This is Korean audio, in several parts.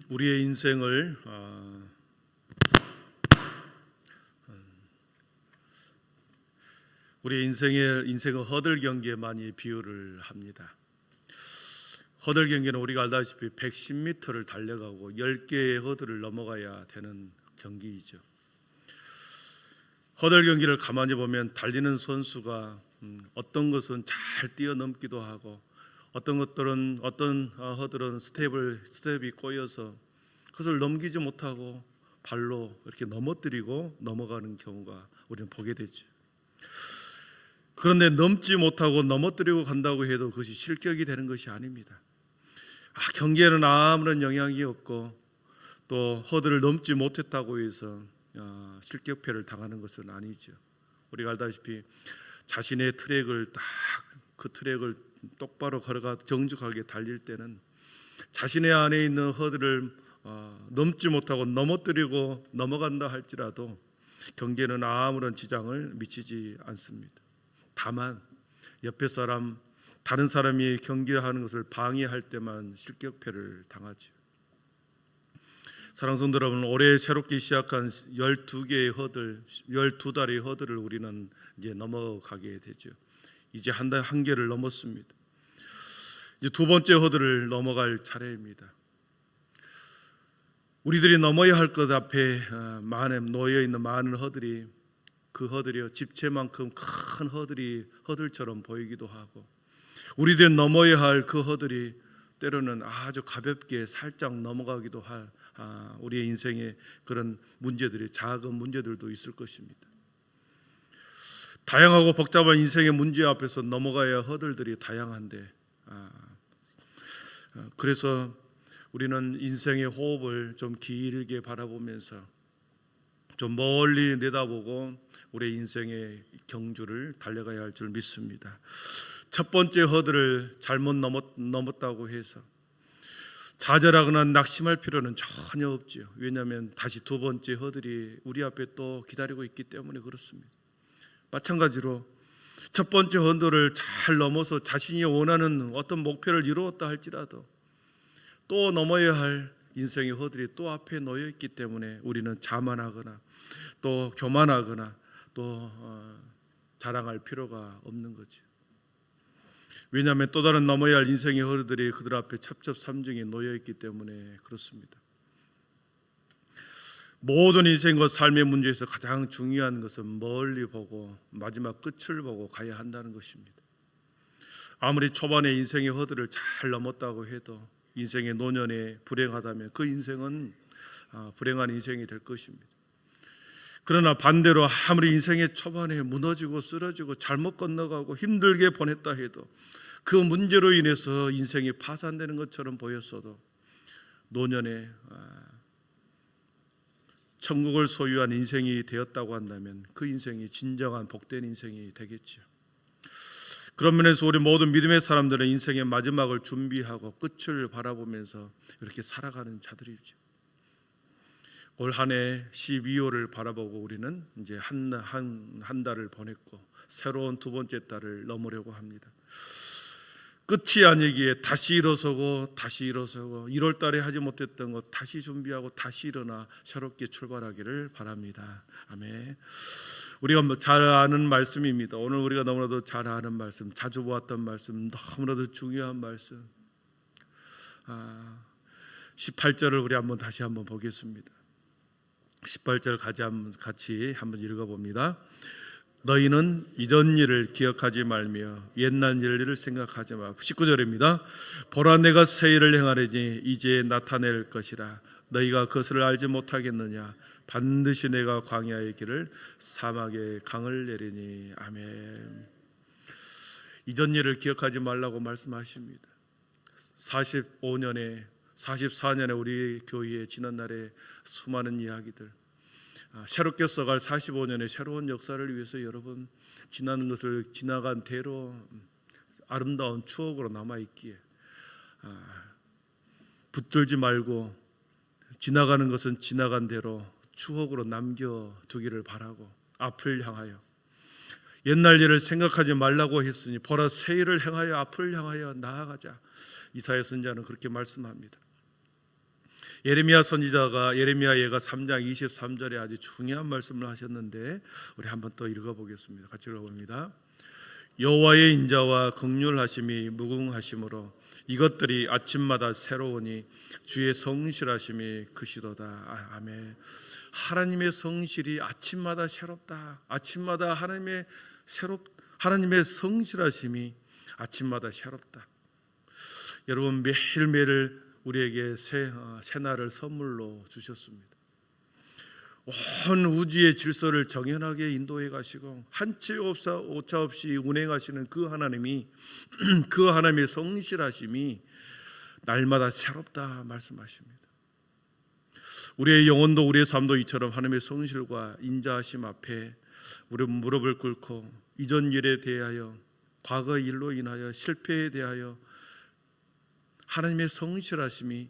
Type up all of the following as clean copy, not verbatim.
우리의 인생을 우리의 인생은 허들 경기에 많이 비유를 합니다. 허들 경기는 우리가 알다시피 110m를 달려가고 10개의 허들을 넘어가야 되는 경기이죠. 허들 경기를 가만히 보면 달리는 선수가 어떤 것은 잘 뛰어넘기도 하고 어떤 허들은 스텝이 꼬여서 그것을 넘기지 못하고 발로 이렇게 넘어뜨리고 넘어가는 경우가 우리는 보게 되죠. 그런데 넘지 못하고 넘어뜨리고 간다고 해도 그것이 실격이 되는 것이 아닙니다. 경기에는 아무런 영향이 없고 또 허들을 넘지 못했다고 해서 실격패를 당하는 것은 아니죠. 우리가 알다시피 자신의 그 트랙을 똑바로 걸어가 정직하게 달릴 때는 자신의 안에 있는 허들을 넘지 못하고 넘어뜨리고 넘어간다 할지라도 경기에는 아무런 지장을 미치지 않습니다. 다만 옆에 다른 사람이 경기하는 것을 방해할 때만 실격패를 당하죠. 사랑하는 성도 여러분, 올해 새롭게 시작한 12개의 허들, 12달의 허들을 우리는 이제 넘어가게 되죠. 이제 한 개를 넘었습니다. 이제 두 번째 허들을 넘어갈 차례입니다. 우리들이 넘어야 할 것 앞에 놓여 있는 많은 허들이 그 허들이요 집채만큼 큰 허들처럼 보이기도 하고 우리들이 넘어야 할 그 허들이 때로는 아주 가볍게 살짝 넘어가기도 할 우리의 인생에 그런 작은 문제들도 있을 것입니다. 다양하고 복잡한 인생의 문제 앞에서 넘어가야 할 허들들이 다양한데 그래서 우리는 인생의 호흡을 좀 길게 바라보면서 좀 멀리 내다보고 우리의 인생의 경주를 달려가야 할 줄 믿습니다. 첫 번째 허들을 잘못 넘었다고 해서 좌절하거나 낙심할 필요는 전혀 없죠. 왜냐하면 다시 두 번째 허들이 우리 앞에 또 기다리고 있기 때문에 그렇습니다. 마찬가지로 첫 번째 허들을 잘 넘어서 자신이 원하는 어떤 목표를 이루었다 할지라도 또 넘어야 할 인생의 허들이 또 앞에 놓여 있기 때문에 우리는 자만하거나 또 교만하거나 또 자랑할 필요가 없는 거죠. 왜냐하면 또 다른 넘어야 할 인생의 허들이 그들 앞에 첩첩산중에 놓여 있기 때문에 그렇습니다. 모든 인생과 삶의 문제에서 가장 중요한 것은 멀리 보고 마지막 끝을 보고 가야 한다는 것입니다. 아무리 초반에 인생의 허들을 잘 넘었다고 해도 인생의 노년에 불행하다면 그 인생은 불행한 인생이 될 것입니다. 그러나 반대로 아무리 인생의 초반에 무너지고 쓰러지고 잘못 건너가고 힘들게 보냈다 해도 그 문제로 인해서 인생이 파산되는 것처럼 보였어도 노년에 천국을 소유한 인생이 되었다고 한다면 그 인생이 진정한 복된 인생이 되겠죠. 그런 면에서 우리 모든 믿음의 사람들은 인생의 마지막을 준비하고 끝을 바라보면서 이렇게 살아가는 자들이죠. 올 한 해 12월을 바라보고 우리는 이제 한 달을 보냈고 새로운 두 번째 달을 넘으려고 합니다. 끝이 아니기에 다시 일어서고 1월 달에 하지 못했던 것 다시 준비하고 다시 일어나 새롭게 출발하기를 바랍니다. 아멘. 우리가 잘 아는 말씀입니다. 오늘 우리가 너무나도 잘 아는 말씀, 자주 보았던 말씀, 너무나도 중요한 말씀 18절을 우리 다시 한번 보겠습니다. 18절 같이 한번 읽어봅니다. 너희는 이전 일을 기억하지 말며 옛날 일을 생각하지 마. 19절입니다. 보라 내가 새 일을 행하리니 이제 나타낼 것이라 너희가 그것을 알지 못하겠느냐. 반드시 내가 광야의 길을 사막의 강을 내리니. 아멘. 이전 일을 기억하지 말라고 말씀하십니다. 44년에 우리 교회에 지난날에 수많은 이야기들 새롭게 써갈 45년의 새로운 역사를 위해서 여러분 지나간 대로 아름다운 추억으로 남아있기에 붙들지 말고 지나가는 것은 지나간 대로 추억으로 남겨두기를 바라고 앞을 향하여 옛날 일을 생각하지 말라고 했으니 보라 새 일을 행하여 앞을 향하여 나아가자. 이사야 선지자는 그렇게 말씀합니다. 예레미야 선지자가 예레미야 예가 3장 23절에 아주 중요한 말씀을 하셨는데 우리 한번 또 읽어보겠습니다. 같이 읽어봅니다. 여호와의 인자와 긍휼하심이 무궁하심으로 이것들이 아침마다 새로우니 주의 성실하심이 크시도다. 아멘. 하나님의 성실이 아침마다 새롭다. 아침마다 하나님의 성실하심이 아침마다 새롭다. 여러분, 매일매일 우리에게 새날을 선물로 주셨습니다. 온 우주의 질서를 정연하게 인도해 가시고 한치 오차 없이 운행하시는 그 하나님이 그 하나님의 성실하심이 날마다 새롭다 말씀하십니다. 우리의 영혼도 우리의 삶도 이처럼 하나님의 성실과 인자하심 앞에 우리 무릎을 꿇고 이전 일에 대하여, 과거 일로 인하여, 실패에 대하여 하나님의 성실하심이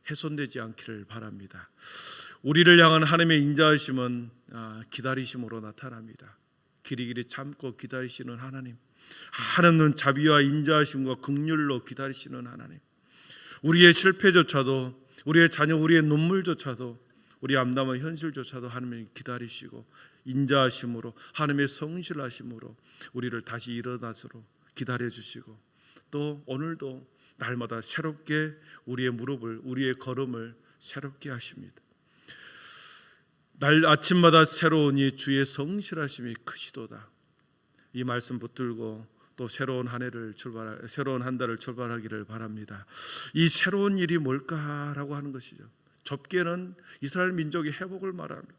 훼손되지 않기를 바랍니다. 우리를 향한 하나님의 인자하심은 기다리심으로 나타납니다. 길이길이 참고 기다리시는 하나님, 하나님은 자비와 인자하심과 긍휼로 기다리시는 하나님, 우리의 실패조차도, 우리의 자녀, 우리의 눈물조차도, 우리 암담한 현실조차도 하나님이 기다리시고 인자하심으로, 하나님의 성실하심으로 우리를 다시 일어나서로 기다려주시고, 또 오늘도 날마다 새롭게 우리의 무릎을, 우리의 걸음을 새롭게 하십니다. 날 아침마다 새로우니 주의 성실하심이 크시도다. 이 말씀 붙들고 또 새로운 한 달을 출발하기를 바랍니다. 이 새로운 일이 뭘까라고 하는 것이죠. 좁게는 이스라엘 민족의 회복을 말합니다.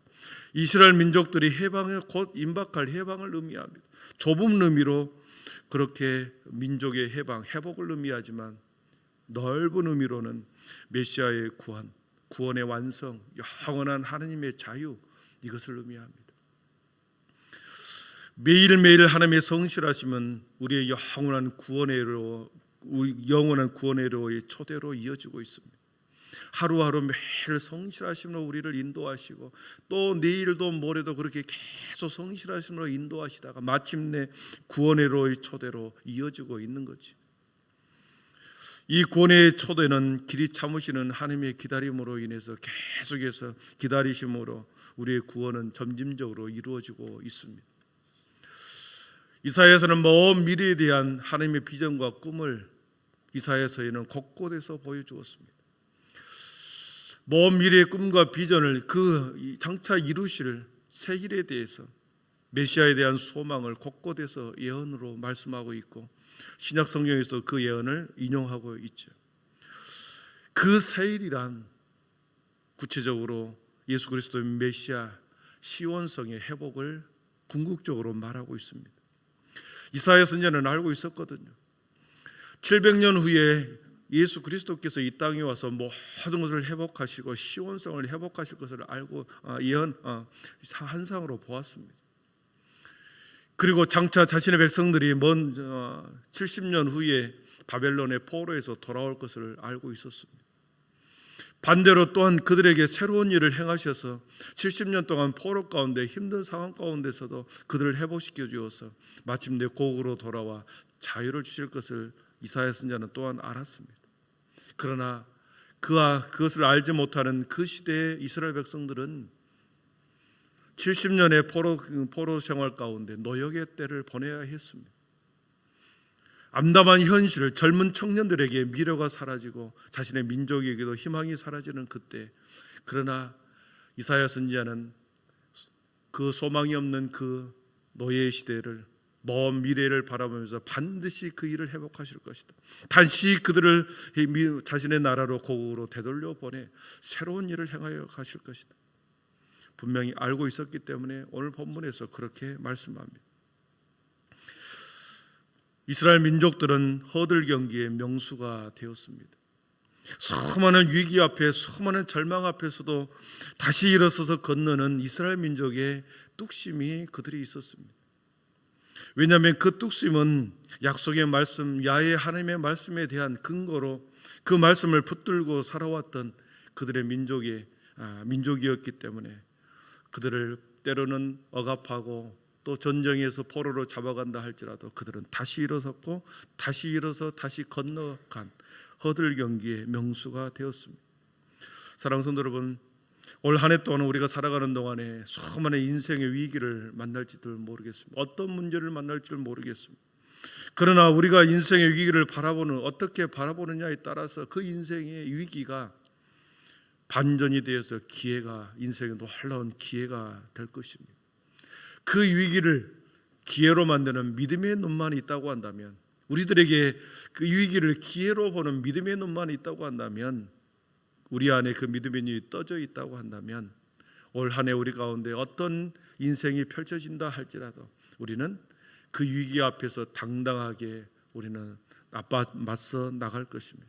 이스라엘 민족들이 해방에 곧 임박할 해방을 의미합니다. 좁은 의미로 그렇게 민족의 회복을 의미하지만 넓은 의미로는 메시아의 구원의 완성, 영원한 하나님의 자유, 이것을 의미합니다. 매일매일 하나님의 성실하심은 우리의 영원한 구원의로의 초대로 이어지고 있습니다. 하루하루 매일 성실하심으로 우리를 인도하시고 또 내일도 모레도 그렇게 계속 성실하심으로 인도하시다가 마침내 구원의로의 초대로 이어지고 있는 거지. 이 구원의 초대는 길이 참으시는 하나님의 기다림으로 인해서 계속해서 기다리심으로 우리의 구원은 점진적으로 이루어지고 있습니다. 이사야서는 먼 미래에 대한 하나님의 비전과 꿈을 이사야서에는 곳곳에서 보여주었습니다. 먼 미래의 꿈과 비전을 그 장차 이루실 새 일에 대해서, 메시아에 대한 소망을 곳곳에서 예언으로 말씀하고 있고 신약 성경에서 그 예언을 인용하고 있죠. 그 새 일이란 구체적으로 예수 그리스도의 메시아 시온성의 회복을 궁극적으로 말하고 있습니다. 이사야 선지자는 알고 있었거든요. 700년 후에 예수 그리스도께서 이 땅에 와서 모든 것을 회복하시고 시온성을 회복하실 것을 알고 환상으로 보았습니다. 그리고 장차 자신의 백성들이 먼 70년 후에 바벨론의 포로에서 돌아올 것을 알고 있었습니다. 반대로 또한 그들에게 새로운 일을 행하셔서 70년 동안 포로 가운데 힘든 상황 가운데서도 그들을 회복시켜 주어서 마침내 고국으로 돌아와 자유를 주실 것을 이사야 선지자는 또한 알았습니다. 그러나 그것을 알지 못하는 그 시대의 이스라엘 백성들은 70년의 포로 생활 가운데 노역의 때를 보내야 했습니다. 암담한 현실, 젊은 청년들에게 미래가 사라지고 자신의 민족에게도 희망이 사라지는 그때, 그러나 이사야 선지자는 그 소망이 없는 그 노예의 시대를, 먼 미래를 바라보면서 반드시 그 일을 회복하실 것이다. 다시 그들을 자신의 나라로 고국으로 되돌려 보내 새로운 일을 행하여 가실 것이다. 분명히 알고 있었기 때문에 오늘 본문에서 그렇게 말씀합니다. 이스라엘 민족들은 허들 경기의 명수가 되었습니다. 수많은 위기 앞에, 수많은 절망 앞에서도 다시 일어서서 건너는 이스라엘 민족의 뚝심이 그들이 있었습니다. 왜냐하면 그 뚝심은 약속의 말씀, 야훼 하나님의 말씀에 대한 근거로 그 말씀을 붙들고 살아왔던 그들의 민족이었기 때문에 그들을 때로는 억압하고 또 전쟁에서 포로로 잡아간다 할지라도 그들은 다시 일어섰고 다시 일어서 다시 건너간 허들 경기의 명수가 되었습니다. 사랑하는 성도 여러분, 올 한 해 동안 우리가 살아가는 동안에 수많은 인생의 위기를 만날지도 모르겠습니다. 어떤 문제를 만날지를 모르겠습니다. 그러나 우리가 인생의 위기를 어떻게 바라보느냐에 따라서 그 인생의 위기가 반전이 되어서 인생의 놀라운 기회가 될 것입니다. 그 위기를 기회로 만드는 믿음의 눈만 있다고 한다면, 우리들에게 그 위기를 기회로 보는 믿음의 눈만 있다고 한다면, 우리 안에 그 믿음의 눈이 떠져 있다고 한다면, 올 한 해 우리 가운데 어떤 인생이 펼쳐진다 할지라도 우리는 그 위기 앞에서 당당하게 우리는 맞서 나갈 것입니다.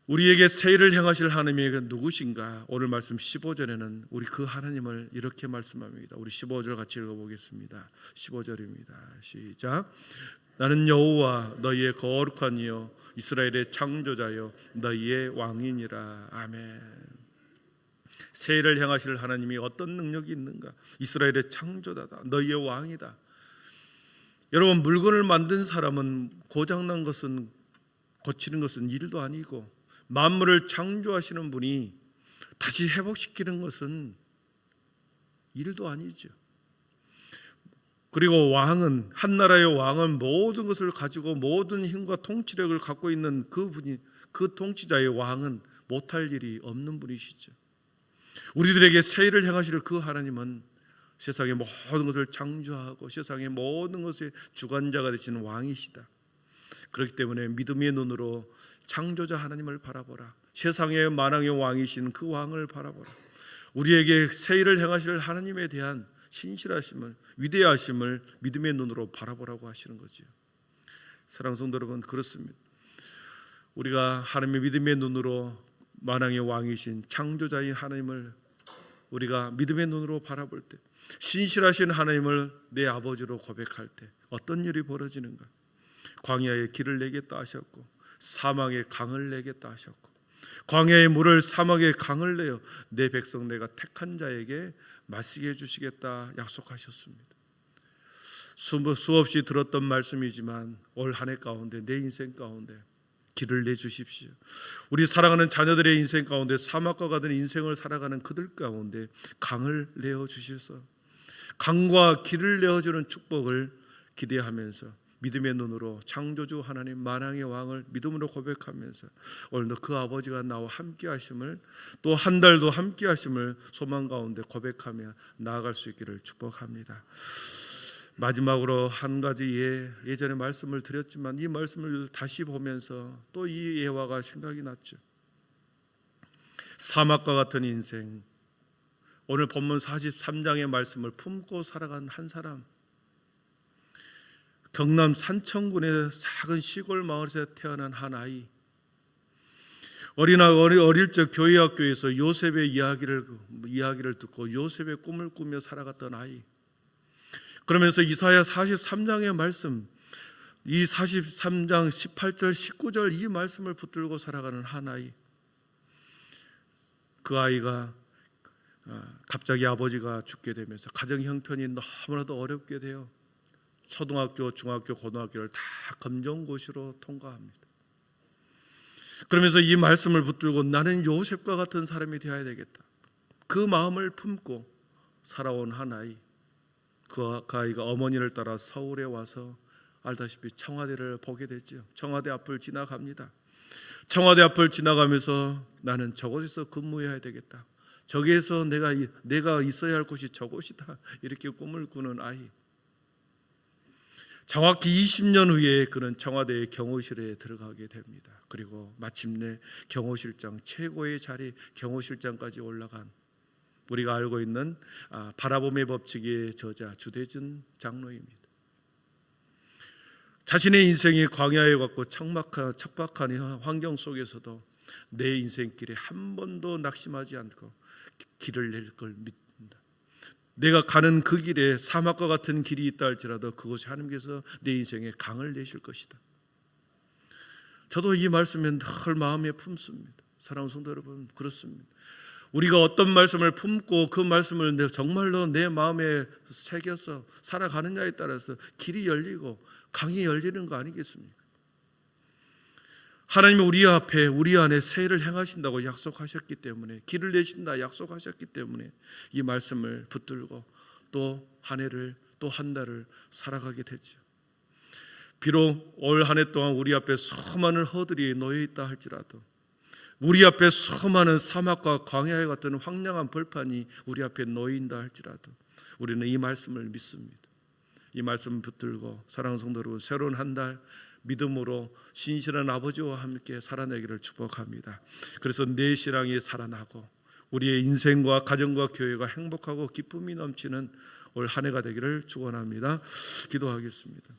우리에게 새해를 행하실 하나님이 누구신가? 오늘 말씀 15절에는 우리 그 하나님을 이렇게 말씀합니다. 우리 15절 같이 읽어보겠습니다. 15절입니다. 시작. 나는 여호와 너희의 거룩한 이여 이스라엘의 창조자여 너희의 왕이니라. 아멘. 새해를 향하실 하나님이 어떤 능력이 있는가? 이스라엘의 창조자다. 너희의 왕이다. 여러분, 물건을 만든 사람은 고장난 것은 고치는 것은 일도 아니고, 만물을 창조하시는 분이 다시 회복시키는 것은 일도 아니죠. 그리고 왕은, 한 나라의 왕은 모든 것을 가지고 모든 힘과 통치력을 갖고 있는 그분이, 그 통치자의 왕은 못할 일이 없는 분이시죠. 우리들에게 새해를 행하실 그 하나님은 세상의 모든 것을 창조하고 세상의 모든 것의 주관자가 되시는 왕이시다. 그렇기 때문에 믿음의 눈으로 창조자 하나님을 바라보라. 세상의 만왕의 왕이신 그 왕을 바라보라. 우리에게 새해를 행하실 하나님에 대한 신실하심을, 위대하심을 믿음의 눈으로 바라보라고 하시는 거죠. 사랑하는 성도 여러분, 그렇습니다. 우리가 하나님의 믿음의 눈으로 만왕의 왕이신 창조자인 하나님을 우리가 믿음의 눈으로 바라볼 때, 신실하신 하나님을 내 아버지로 고백할 때 어떤 일이 벌어지는가? 광야에 길을 내겠다 하셨고, 사막에 강을 내겠다 하셨고, 광야의 물을 사막에 강을 내어 내 백성 내가 택한 자에게 마시게 해주시겠다 약속하셨습니다. 수없이 들었던 말씀이지만 올 한 해 가운데, 내 인생 가운데 길을 내주십시오. 우리 사랑하는 자녀들의 인생 가운데, 사막과 같은 인생을 살아가는 그들 가운데 강을 내어주셔서 강과 길을 내어주는 축복을 기대하면서 믿음의 눈으로 창조주 하나님 만왕의 왕을 믿음으로 고백하면서 오늘도 그 아버지가 나와 함께 하심을, 또 한 달도 함께 하심을 소망 가운데 고백하며 나아갈 수 있기를 축복합니다. 마지막으로 한 가지 예전에 말씀을 드렸지만 이 말씀을 다시 보면서 또 이 예화가 생각이 났죠. 사막과 같은 인생, 오늘 본문 43장의 말씀을 품고 살아간 한 사람, 경남 산청군의 작은 시골 마을에서 태어난 한 아이, 어릴 적 교회 학교에서 요셉의 이야기를 듣고 요셉의 꿈을 꾸며 살아갔던 아이, 그러면서 이사야 43장의 말씀, 이 43장 18절 19절 이 말씀을 붙들고 살아가는 한 아이, 그 아이가 갑자기 아버지가 죽게 되면서 가정 형편이 너무나도 어렵게 되어 초등학교, 중학교, 고등학교를 다 검정고시로 통과합니다. 그러면서 이 말씀을 붙들고 나는 요셉과 같은 사람이 되어야 되겠다, 그 마음을 품고 살아온 한 아이, 그 아이가 어머니를 따라 서울에 와서 알다시피 청와대를 보게 되죠. 청와대 앞을 지나갑니다. 청와대 앞을 지나가면서 나는 저곳에서 근무해야 되겠다, 저기에서 내가 있어야 할 곳이 저곳이다, 이렇게 꿈을 꾸는 아이. 정확히 20년 후에 그는 청와대의 경호실에 들어가게 됩니다. 그리고 마침내 경호실장, 최고의 자리 경호실장까지 올라간, 우리가 알고 있는 바라봄의 법칙의 저자 주대준 장로입니다. 자신의 인생이 광야에 갔고 척박한 환경 속에서도 내 인생길에 한 번도 낙심하지 않고 길을 낼 걸 믿는다. 내가 가는 그 길에 사막과 같은 길이 있다 할지라도 그곳에 하나님께서 내 인생에 강을 내실 것이다. 저도 이 말씀에 늘 마음에 품습니다. 사랑하는 성도 여러분, 그렇습니다. 우리가 어떤 말씀을 품고 그 말씀을 정말로 내 마음에 새겨서 살아가느냐에 따라서 길이 열리고 강이 열리는 거 아니겠습니까? 하나님은 우리 앞에 우리 안에 새해를 행하신다고 약속하셨기 때문에, 길을 내신다 약속하셨기 때문에 이 말씀을 붙들고 또 한 해를 또 한 달을 살아가게 되죠. 비록 올 한 해 동안 우리 앞에 수많은 허들이 놓여 있다 할지라도, 우리 앞에 수많은 사막과 광야 같은 황량한 벌판이 우리 앞에 놓인다 할지라도 우리는 이 말씀을 믿습니다. 이 말씀을 붙들고 사랑하는 성도 여러분, 새로운 한 달 믿음으로 신실한 아버지와 함께 살아내기를 축복합니다. 그래서 내 신앙이 살아나고 우리의 인생과 가정과 교회가 행복하고 기쁨이 넘치는 올 한 해가 되기를 축원합니다. 기도하겠습니다.